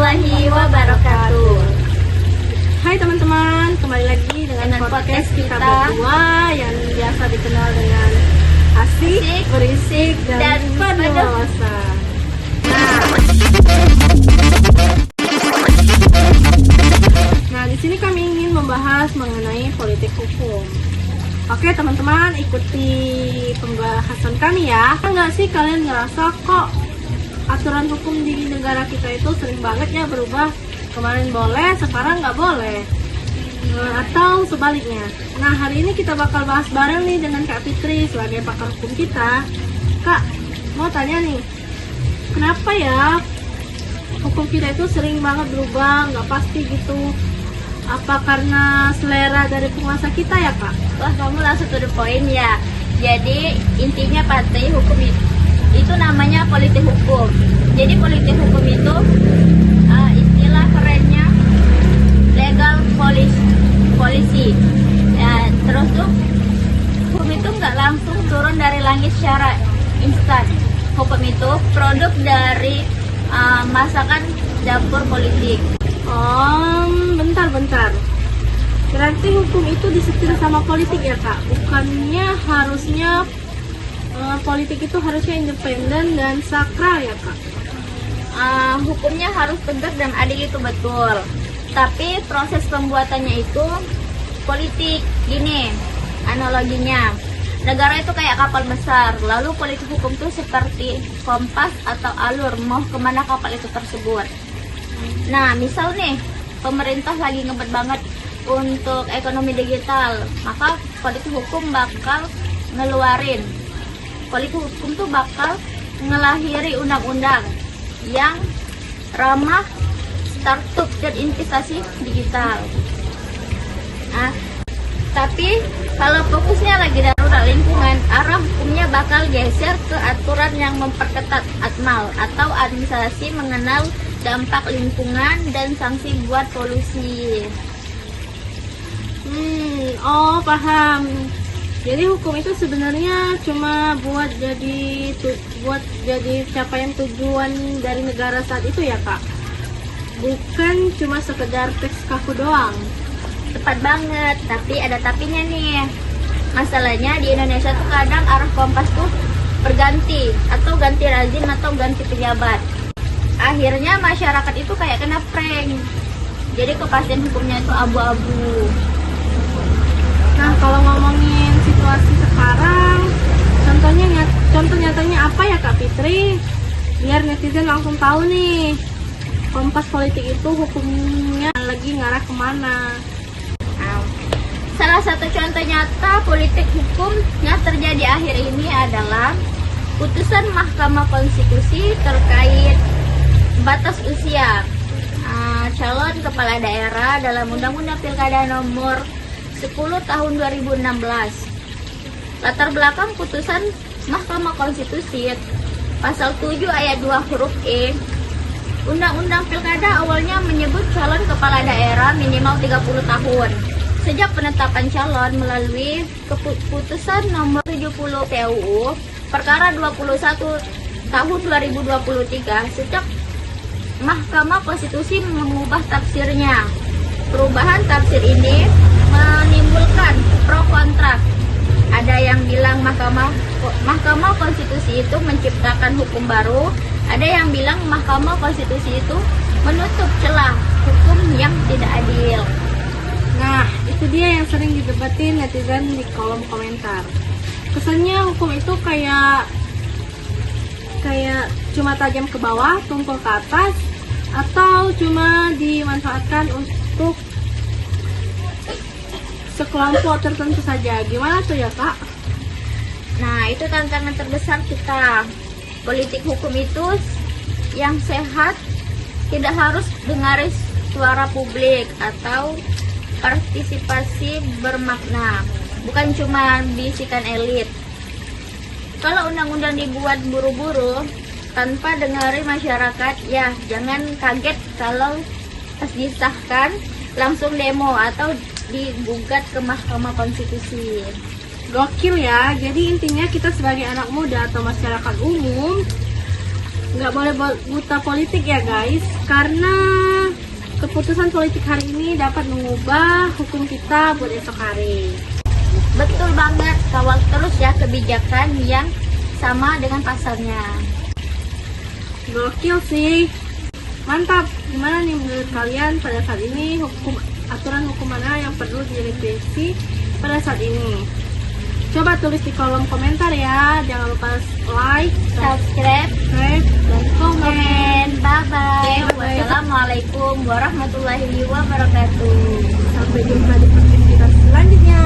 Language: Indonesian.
warahmatullahi wabarakatuh. Hai teman-teman, kembali lagi dengan podcast kita berdua yang biasa dikenal dengan asik, berisik, dan penuh wawasan. Nah, di sini kami ingin membahas mengenai politik hukum. Oke teman-teman, ikuti pembahasan kami ya. Enggak sih kalian ngerasa kok aturan hukum di negara kita itu sering banget ya berubah? Kemarin boleh, sekarang nggak boleh. Atau sebaliknya. Nah, hari ini kita bakal bahas bareng nih dengan Kak Fitri sebagai pakar hukum kita. Kak, mau tanya nih, kenapa ya hukum kita itu sering banget berubah, nggak pasti gitu? Apa karena selera dari penguasa kita ya, Kak? Wah, kamu langsung to the point ya. Jadi intinya partai hukum itu namanya politik hukum. Jadi politik hukum itu istilah kerennya legal policy. Ya, terus tuh hukum itu nggak langsung turun dari langit secara instan. Hukum itu produk dari masakan dapur politik. Bentar. Berarti hukum itu disetir sama politik ya, Kak? Bukannya harusnya politik itu harusnya independen dan sakral ya, Kak? Hukumnya harus tegak dan adil, itu betul. Tapi proses pembuatannya itu politik. Gini analoginya, negara itu kayak kapal besar, lalu politik hukum itu seperti kompas atau alur mau kemana kapal itu tersebut. Nah, misal nih pemerintah lagi ngebet banget untuk ekonomi digital, maka politik hukum bakal ngeluarin, politik hukum tuh bakal ngelahiri undang-undang yang ramah startup dan investasi digital. Nah, tapi kalau fokusnya lagi darurat lingkungan, arah hukumnya bakal geser ke aturan yang memperketat ATMAL atau administrasi mengenal dampak lingkungan dan sanksi buat polusi. Paham. Jadi hukum itu sebenarnya cuma buat jadi capaian tujuan dari negara saat itu ya, Kak? Bukan cuma sekedar teks kaku doang. Tepat banget, tapi ada tapinya nih. Masalahnya di Indonesia tuh kadang arah kompas tuh berganti, atau ganti rezim atau ganti pejabat. Akhirnya masyarakat itu kayak kena prank. Jadi kepastian hukumnya itu abu-abu. Nah, kalau ngomongin situasi sekarang, contoh nyatanya apa ya, Kak Fitri? Biar netizen langsung tahu nih, kompas politik itu hukumnya lagi ngarah kemana. Salah satu contoh nyata politik hukum yang terjadi akhir ini adalah putusan Mahkamah Konstitusi terkait batas usia calon kepala daerah dalam Undang-Undang Pilkada Nomor 10 Tahun 2016. Latar belakang putusan Mahkamah Konstitusi Pasal 7 Ayat 2 huruf E, Undang-Undang Pilkada awalnya menyebut calon kepala daerah minimal 30 tahun. Sejak penetapan calon melalui keputusan nomor 70 PUU perkara 21 tahun 2023, sejak Mahkamah Konstitusi mengubah tafsirnya. Perubahan tafsir ini menimbulkan pro kontra. Ada yang bilang Mahkamah Konstitusi itu menciptakan hukum baru, ada yang bilang Mahkamah Konstitusi itu menutup celah hukum yang tidak adil. Nah, itu dia yang sering didebatin netizen di kolom komentar. Kesannya hukum itu kayak cuma tajam ke bawah, tumpul ke atas, atau cuma dimanfaatkan untuk sekelompok tertentu saja. Gimana tuh ya, Kak? Nah, itu tantangan terbesar kita. Politik hukum itu yang sehat tidak harus dengaris suara publik atau partisipasi bermakna, bukan cuma bisikan elit. Kalau undang-undang dibuat buru-buru tanpa dengari masyarakat, ya jangan kaget kalau pas disahkan langsung demo atau digugat ke Mahkamah Konstitusi. Gokil ya. Jadi intinya kita sebagai anak muda atau masyarakat umum nggak boleh buta politik ya guys, karena keputusan politik hari ini dapat mengubah hukum kita buat esok hari. Betul banget, kawal terus ya kebijakan yang sama dengan pasarnya. Gokil sih. Mantap. Gimana nih menurut kalian pada saat ini aturan hukum mana yang perlu direvisi pada saat ini? Coba tulis di kolom komentar ya. Jangan lupa like, Subscribe, dan komen. komen, bye-bye. Bye-bye. Wassalamualaikum warahmatullahi wabarakatuh. Sampai jumpa di podcast kita selanjutnya.